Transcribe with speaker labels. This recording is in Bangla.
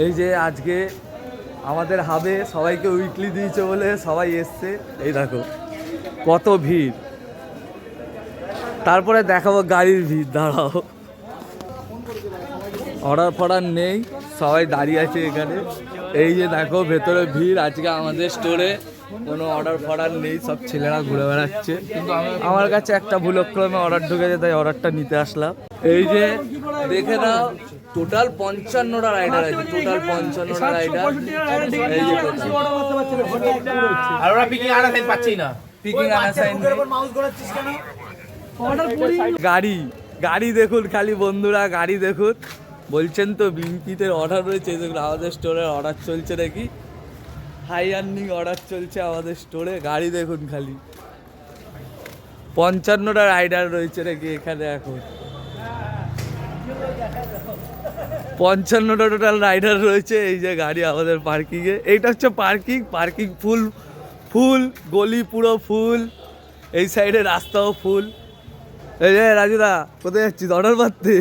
Speaker 1: এই যে আজকে আমাদের হাবে সবাইকে উইকলি দিয়েছে বলে সবাই এসছে, এই দেখো কত ভিড়। তারপরে দেখাবো গাড়ির ভিড়, দাঁড়াও। অর্ডার ফর্ডার নেই, সবাই দাঁড়িয়ে আছে এখানে। এই যে দেখো ভেতরে ভিড়। আজকে আমাদের স্টোরে কোনো অর্ডার ফর্ডার নেই, সব ছেলেরা ঘুরে বেড়াচ্ছে। কিন্তু আমার কাছে একটা ভুলক্রমে অর্ডার ঢুকেছে, তাই অর্ডারটা নিতে আসলাম। এই যে দেখে নাও, টোটাল 55টা রাইডার আছে, টোটাল 55টা রাইডার। এই যে
Speaker 2: আর ওরা পিকিং আনা সাইন পাচ্ছেই না।
Speaker 1: পিকিং আনা সাইন গাড়ি গাড়ি দেখুন খালি বন্ধুরা, গাড়ি দেখুন। বলছেন তো ব্লিঙ্কিটের অর্ডার রয়েছে, দেখুন আমাদের স্টোরের অর্ডার চলছে নাকি, হাই আর্নিং অর্ডার চলছে আমাদের স্টোরে। গাড়ি দেখুন খালি 55টা রাইডার রয়েছে নাকি এখানে এখন। 55টা টোটাল রাইডার রয়েছে। এই যে গাড়ি আমাদের পার্কিংয়ে, এইটা হচ্ছে পার্কিং ফুল ফুল, গলি পুরো ফুল, এই সাইডে রাস্তাও ফুল। এই যে রাজুদা কোথায় যাচ্ছিস অর্ডার মারতে?